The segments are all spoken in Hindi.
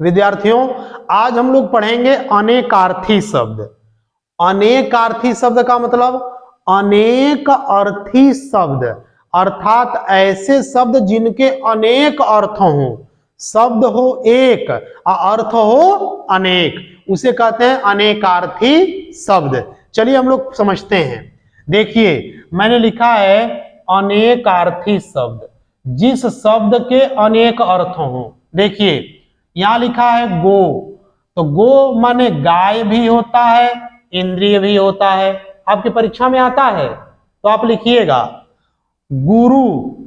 विद्यार्थियों आज हम लोग पढ़ेंगे अनेकार्थी शब्द। अनेकार्थी शब्द का मतलब अनेक अर्थी शब्द, अर्थात ऐसे शब्द जिनके अनेक अर्थ हों। शब्द हो एक और अर्थ हो अनेक, उसे कहते हैं अनेकार्थी शब्द। चलिए हम लोग समझते हैं। देखिए मैंने लिखा है अनेकार्थी शब्द, जिस शब्द के अनेक अर्थ हों। देखिए यहां लिखा है गो, तो गो माने गाय भी होता है, इंद्रिय भी होता है। आपकी परीक्षा में आता है तो आप लिखिएगा। गुरु,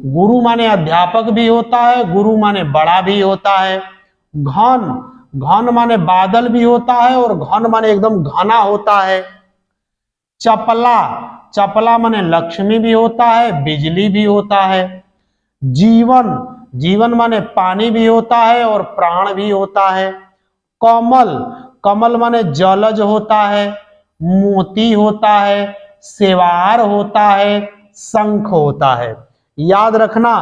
गुरु माने अध्यापक भी होता है, गुरु माने बड़ा भी होता है। घन, घन माने बादल भी होता है और घन माने एकदम घना होता है। चपला, चपला माने लक्ष्मी भी होता है, बिजली भी होता है। जीवन, जीवन माने पानी भी होता है और प्राण भी होता है। कमल, कमल माने जलज होता है, मोती होता है, सेवार होता है, शंख होता है। याद रखना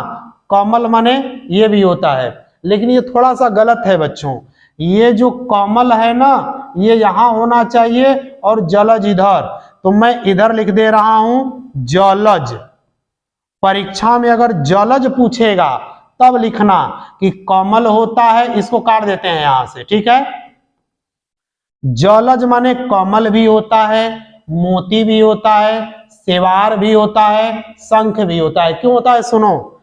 कमल माने ये भी होता है, लेकिन ये थोड़ा सा गलत है बच्चों। ये जो कमल है ना ये यहां होना चाहिए और जलज इधर, तो मैं इधर लिख दे रहा हूं जलज। परीक्षा में अगर जलज पूछेगा तब लिखना कि कमल होता है, इसको काट देते हैं यहां से, ठीक है। जलज माने कमल भी होता है, मोती भी होता है, सेवार भी होता है, शंख भी होता है। क्यों होता है सुनो।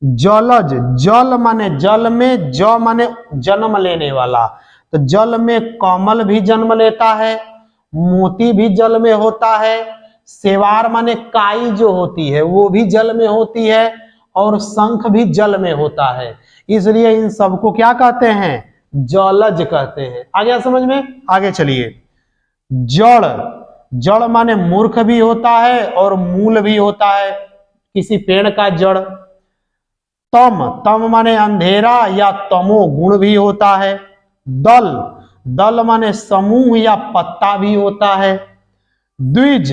जलज, जल माने जल में, ज माने जन्म लेने वाला, तो जल में कमल भी जन्म लेता है, मोती भी जल में होता है, सेवार माने काई जो होती है वो भी जल में होती है, और शंख भी जल में होता है। इसलिए इन सबको क्या कहते हैं, जलज कहते हैं। आ गया समझ में, आगे चलिए। जड़, जड़ माने मूर्ख भी होता है और मूल भी होता है, किसी पेड़ का जड़। तम, तम माने अंधेरा या तमो गुण भी होता है। दल, दल माने समूह या पत्ता भी होता है। द्विज,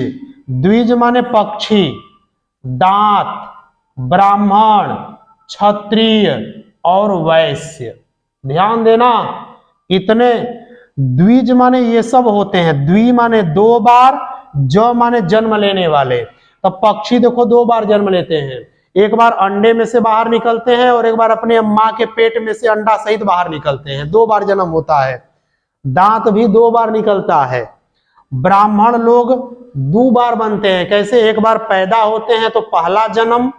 द्विज माने पक्षी। दांत, ब्राह्मण, क्षत्रिय और वैश्य। ध्यान देना, इतने द्विज माने ये सब होते हैं। द्वि माने दो बार, ज माने जन्म लेने वाले। तो पक्षी देखो दो बार जन्म लेते हैं, एक बार अंडे में से बाहर निकलते हैं और एक बार अपने माँ के पेट में से अंडा सहित बाहर निकलते हैं, दो बार जन्म होता है। दांत भी दो बार निकलता है। ब्राह्मण लोग दो बार बनते हैं, कैसे, एक बार पैदा होते हैं तो पहला जन्म,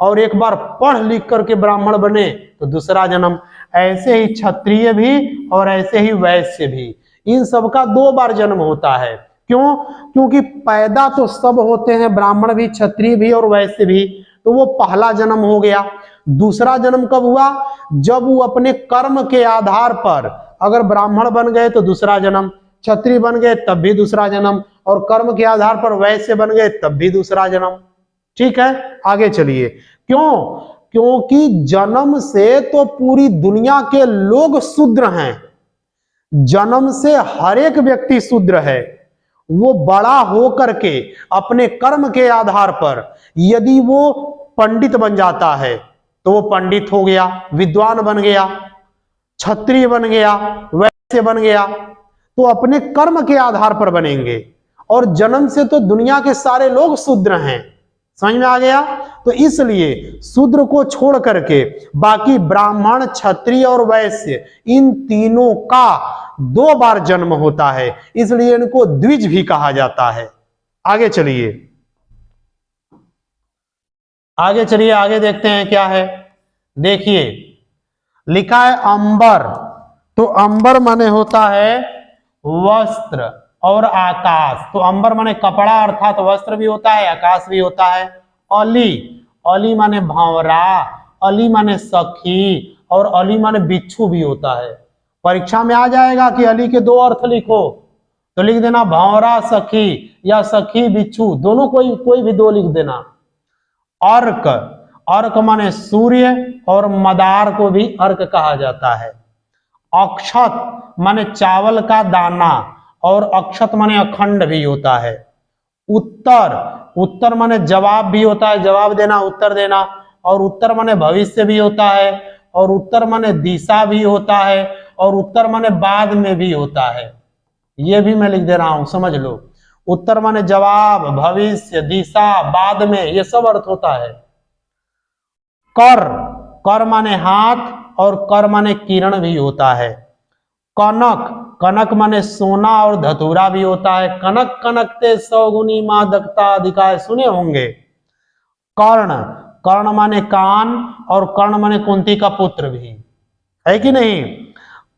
और एक बार पढ़ लिख करके ब्राह्मण बने तो दूसरा जन्म। ऐसे ही क्षत्रिय भी और ऐसे ही वैश्य भी, इन सबका दो बार जन्म होता है। क्यों, क्योंकि पैदा तो सब होते हैं, ब्राह्मण भी, क्षत्रिय भी और वैश्य भी, तो वो पहला जन्म हो गया। दूसरा जन्म कब हुआ, जब वो अपने कर्म के आधार पर, अगर ब्राह्मण बन गए तो दूसरा जन्म, क्षत्रिय बन गए तब भी दूसरा जन्म, और कर्म के आधार पर वैश्य बन गए तब भी दूसरा जन्म। ठीक है, आगे चलिए। क्यों, क्योंकि जन्म से तो पूरी दुनिया के लोग शूद्र हैं, जन्म से हर एक व्यक्ति शूद्र है। वो बड़ा हो करके अपने कर्म के आधार पर यदि वो पंडित बन जाता है तो वो पंडित हो गया, विद्वान बन गया, क्षत्रिय बन गया, वैश्य बन गया, तो अपने कर्म के आधार पर बनेंगे। और जन्म से तो दुनिया के सारे लोग शूद्र हैं, समझ में आ गया। तो इसलिए शूद्र को छोड़ करके बाकी ब्राह्मण, क्षत्रिय और वैश्य, इन तीनों का दो बार जन्म होता है, इसलिए इनको द्विज भी कहा जाता है। आगे चलिए, आगे चलिए, आगे देखते हैं क्या है। देखिए लिखा है अंबर, तो अंबर माने होता है वस्त्र और आकाश। तो अंबर माने कपड़ा अर्थात वस्त्र भी होता है, आकाश भी होता है। अली, अली माने भंवरा, अली माने सखी, और अली माने बिच्छू भी होता है। परीक्षा में आ जाएगा कि अली के दो अर्थ लिखो, तो लिख देना भंवरा सखी या सखी बिच्छू, दोनों कोई भी दो लिख देना। अर्क, अर्क माने सूर्य, और मदार को भी अर्क कहा जाता है। अक्षत माने चावल का दाना, और अक्षत माने अखंड भी होता है। उत्तर, उत्तर माने जवाब भी होता है, जवाब देना, उत्तर देना, और उत्तर माने भविष्य भी होता है, और उत्तर माने दिशा भी होता है, और उत्तर माने बाद में भी होता है, ये भी मैं लिख दे रहा हूं, समझ लो। उत्तर माने जवाब, भविष्य, दिशा, बाद में, ये सब अर्थ होता है। कर, कर माने हाथ और कर माने किरण भी होता है। कनक, कनक माने सोना और धतूरा भी होता है। कनक कनकते सौगुनी मादकता अधिकाय, सुने होंगे। कर्ण, कर्ण माने कान और कर्ण माने कुंती का पुत्र भी है कि नहीं।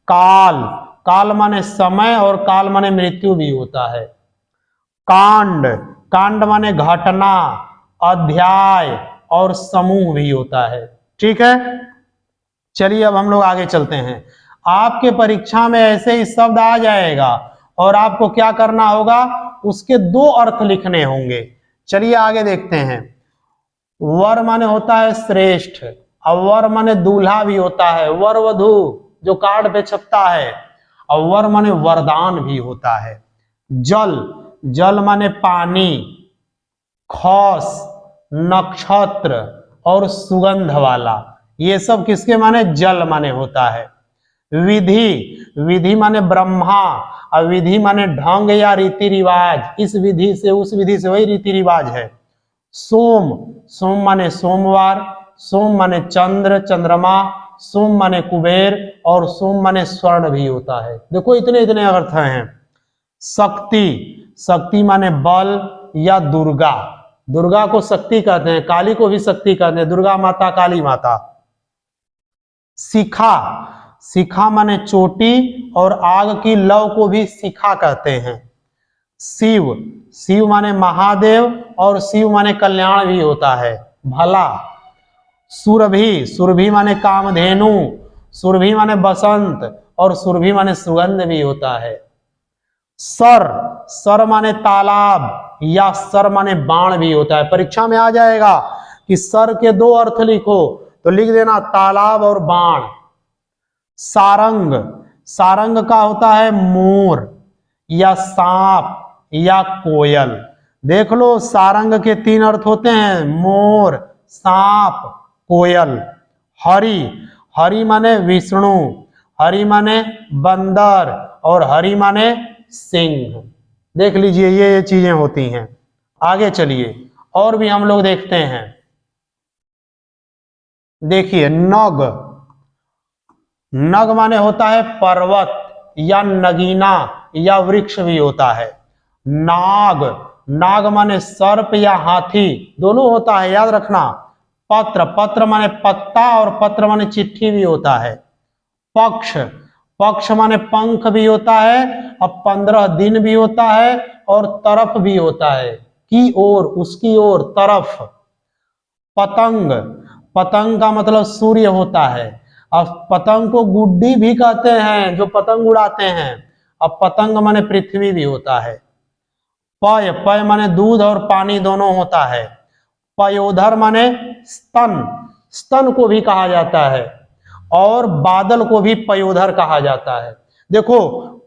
काल, काल माने समय और काल माने मृत्यु भी होता है। कांड, कांड माने घटना, अध्याय और समूह भी होता है। ठीक है, चलिए अब हम लोग आगे चलते हैं। आपके परीक्षा में ऐसे ही शब्द आ जाएगा और आपको क्या करना होगा, उसके दो अर्थ लिखने होंगे। चलिए आगे देखते हैं। वर माने होता है श्रेष्ठ, और वर माने दूल्हा भी होता है, वर वधू जो कार्ड पे छपता है, और वर माने वरदान भी होता है। जल, जल माने पानी, खौस, नक्षत्र और सुगंध वाला, ये सब किसके माने, जल माने होता है। विधि, विधि माने ब्रह्मा, और विधि माने ढंग या रीति रिवाज, इस विधि से उस विधि से वही रीति रिवाज है। सोम, सोम माने सोमवार, सोम माने चंद्र, चंद्रमा, सोम माने कुबेर और सोम माने स्वर्ण भी होता है। देखो इतने इतने अर्थ हैं। शक्ति, शक्ति माने बल या दुर्गा, दुर्गा को शक्ति कहते हैं, काली को भी शक्ति कहते हैं, दुर्गा माता, काली माता। शिखा, शिखा माने चोटी और आग की लौ को भी शिखा कहते हैं। शिव, शिव माने महादेव और शिव माने कल्याण भी होता है, भला। सुरभि, सुरभि माने कामधेनु, सुरभि माने बसंत और सुरभि माने सुगंध भी होता है। सर, सर माने तालाब या सर माने बाण भी होता है। परीक्षा में आ जाएगा कि सर के दो अर्थ लिखो, तो लिख देना तालाब और बाण। सारंग, सारंग का होता है मोर या सांप या कोयल। देख लो सारंग के तीन अर्थ होते हैं, मोर, सांप, कोयल। हरि, हरि माने विष्णु, हरि माने बंदर और हरि माने सिंह। देख लीजिए ये चीजें होती हैं। आगे चलिए और भी हम लोग देखते हैं। देखिए नग, नग माने होता है पर्वत या नगीना या वृक्ष भी होता है। नाग, नाग माने सर्प या हाथी, दोनों होता है, याद रखना। पत्र, पत्र माने पत्ता और पत्र माने चिट्ठी भी होता है। पक्ष, पक्ष माने पंख भी होता है और 15 दिन भी होता है और तरफ भी होता है, की ओर, उसकी ओर, तरफ। पतंग, पतंग का मतलब सूर्य होता है। अब पतंग को गुड्डी भी कहते हैं जो पतंग उड़ाते हैं। अब पतंग माने पृथ्वी भी होता है। पय, पय माने दूध और पानी दोनों होता है। पयोधर माने स्तन, स्तन को भी कहा जाता है और बादल को भी पयोधर कहा जाता है। देखो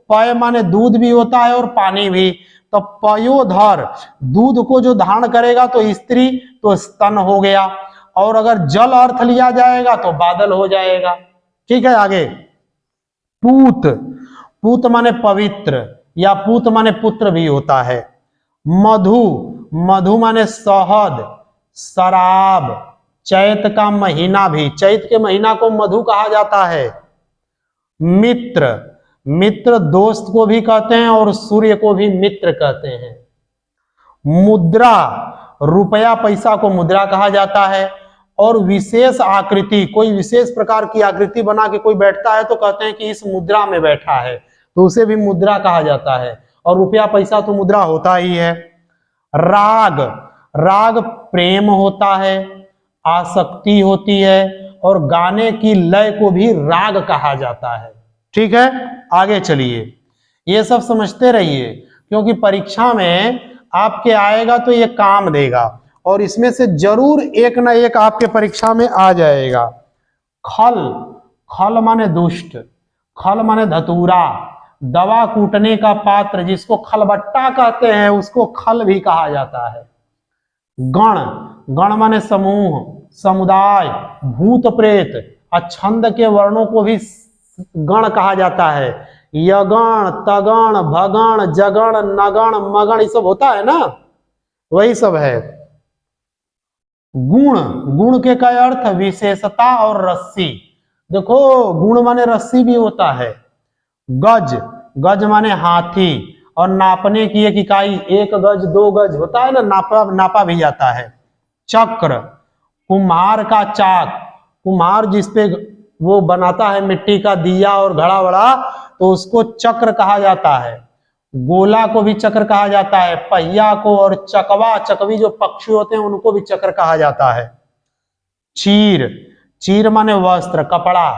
पय माने दूध भी होता है और पानी भी, तो पयोधर दूध को जो धारण करेगा तो स्त्री, तो स्तन हो गया, और अगर जल अर्थ लिया जाएगा तो बादल हो जाएगा। ठीक है आगे। पूत, पूत माने पवित्र या पूत माने पुत्र भी होता है। मधु, मधु माने शहद, शराब, चैत का महीना भी, चैत के महीना को मधु कहा जाता है। मित्र, मित्र दोस्त को भी कहते हैं और सूर्य को भी मित्र कहते हैं। मुद्रा, रुपया पैसा को मुद्रा कहा जाता है। और विशेष आकृति, कोई विशेष प्रकार की आकृति बना के कोई बैठता है तो कहते हैं कि इस मुद्रा में बैठा है, तो उसे भी मुद्रा कहा जाता है। और रुपया पैसा तो मुद्रा होता ही है। राग, राग प्रेम होता है, आसक्ति होती है और गाने की लय को भी राग कहा जाता है। ठीक है आगे चलिए, ये सब समझते रहिए क्योंकि परीक्षा में आपके आएगा तो ये काम देगा और इसमें से जरूर एक ना एक आपके परीक्षा में आ जाएगा। खल, खल माने दुष्ट, खल माने धतूरा, दवा कूटने का पात्र जिसको खलबट्टा कहते हैं उसको खल भी कहा जाता है। गण, गण माने समूह, समुदाय, भूत प्रेत, छंद के वर्णों को भी गण कहा जाता है। यगण, तगण, भगण, जगण, नगण, मगण, ये सब होता है ना, वही सब है। गुण, गुण के क्या अर्थ? विशेषता और रस्सी। देखो गुण माने रस्सी भी होता है। गज, गज माने हाथी, और नापने की एक इकाई, 1 गज 2 गज होता है ना, नापा भी जाता है। चक्र, कुम्हार का चाक, कुम्हार जिसपे वो बनाता है मिट्टी का दिया और घड़ा वड़ा, तो उसको चक्र कहा जाता है। गोला को भी चक्र कहा जाता है। पहिया को और चकवा, चकवी जो पक्षी होते हैं उनको भी चक्र कहा जाता है। चीर, चीर माने वस्त्र, कपड़ा,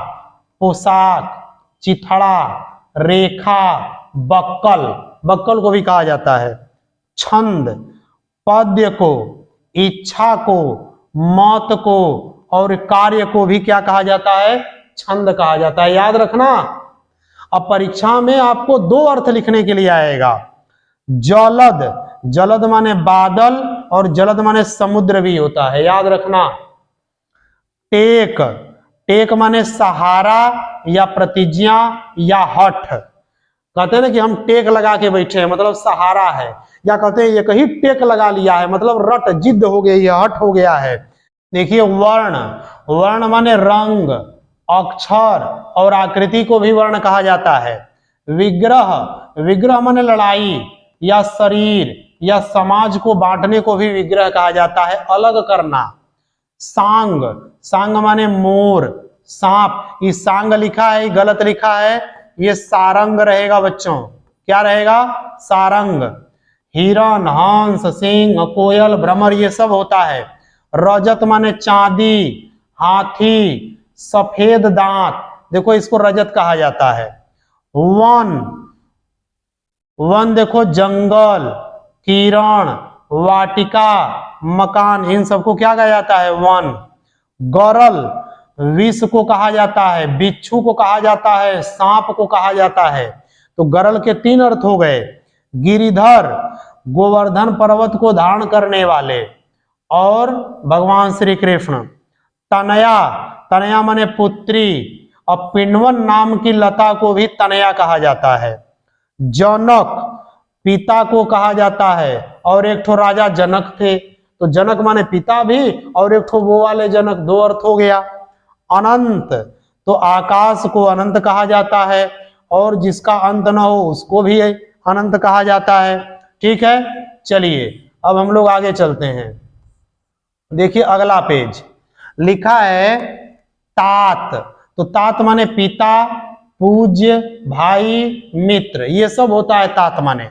पोशाक, चिथड़ा, रेखा, बक्कल, बक्कल को भी कहा जाता है। छंद, पद्य को, इच्छा को, मत को और कार्य को भी क्या कहा जाता है? छंद कहा जाता है। याद रखना, अब परीक्षा में आपको 2 अर्थ लिखने के लिए आएगा। जलद, जलद माने बादल और जलद माने समुद्र भी होता है, याद रखना। टेक, टेक माने सहारा या प्रतिज्ञा या हठ। कहते हैं ना कि हम टेक लगा के बैठे हैं, मतलब सहारा है, या कहते हैं ये कहीं टेक लगा लिया है, मतलब रट, जिद्द हो गई है, हठ हो गया है। देखिए वर्ण, वर्ण माने रंग, अक्षर और आकृति को भी वर्ण कहा जाता है। विग्रह, विग्रह माने लड़ाई या शरीर या समाज को बांटने को भी विग्रह कहा जाता है, अलग करना। सांग, सांग माने मोर, सांप, ये सांग लिखा है, गलत लिखा है, ये सारंग रहेगा बच्चों। क्या रहेगा? सारंग। हिरण, हंस, सिंह, कोयल, भ्रमर, ये सब होता है। रजत माने चांदी, हाथी, सफेद दांत, देखो इसको रजत कहा जाता है। वन, वन देखो जंगल, किरण, वाटिका, मकान, इन सबको क्या कहा जाता है? वन। गरल, विष को कहा जाता है, बिच्छू को कहा जाता है, सांप को कहा जाता है। तो गरल के 3 अर्थ हो गए। गिरिधर, गोवर्धन पर्वत को धारण करने वाले, और भगवान श्री कृष्ण। तनया, तनया माने पुत्री, और पिंडवन नाम की लता को भी तनया कहा जाता है। जनक, पिता को कहा जाता है, और एक ठो राजा जनक थे, तो जनक माने पिता भी, और एक ठो वो वाले जनक, 2 अर्थ हो गया। अनंत, तो आकाश को अनंत कहा जाता है, और जिसका अंत न हो उसको भी अनंत कहा जाता है। ठीक है, चलिए अब हम लोग आगे चलते हैं। देखिए अगला पेज लिखा है तात, तो तात माने पिता, पूज्य, भाई, मित्र, ये सब होता है तात माने।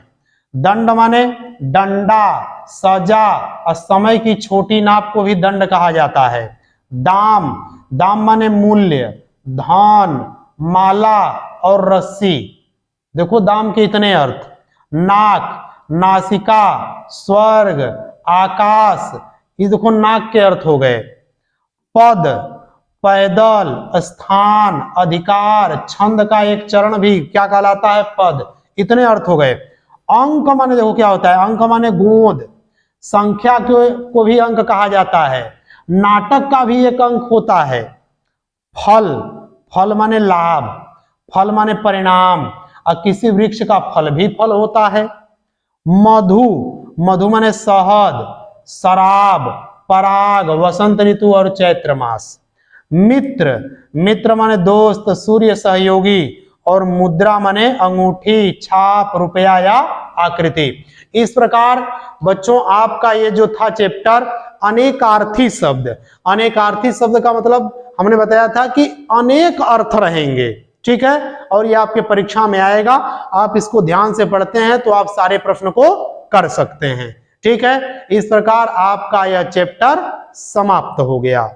दंड माने डंडा, सजा, और समय की छोटी नाप को भी दंड कहा जाता है। दाम, दाम माने मूल्य, धन, माला और रस्सी, देखो दाम के इतने अर्थ। नाक, नासिका, स्वर्ग, आकाश, ये देखो नाक के अर्थ हो गए। पद, पैदल, स्थान, अधिकार, छंद का एक चरण भी क्या कहलाता है? पद, इतने अर्थ हो गए। अंक माने देखो क्या होता है? अंक माने गोद, संख्या को भी अंक कहा जाता है। नाटक का भी एक अंक होता है। फल, फल माने लाभ, फल माने परिणाम, और किसी वृक्ष का फल भी फल होता है। मधु, मधु माने शहद, शराब, पराग, वसंत ऋतु और चैत्र मास। मित्र, मित्र माने दोस्त, सूर्य सहयोगी, और मुद्रा माने अंगूठी, छाप, रुपया या आकृति। इस प्रकार बच्चों आपका ये जो था चैप्टर अनेकार्थी शब्द, अनेकार्थी शब्द का मतलब हमने बताया था कि अनेक अर्थ रहेंगे, ठीक है, और ये आपके परीक्षा में आएगा। आप इसको ध्यान से पढ़ते हैं तो आप सारे प्रश्न को कर सकते हैं। ठीक है, इस प्रकार आपका यह चैप्टर समाप्त हो गया।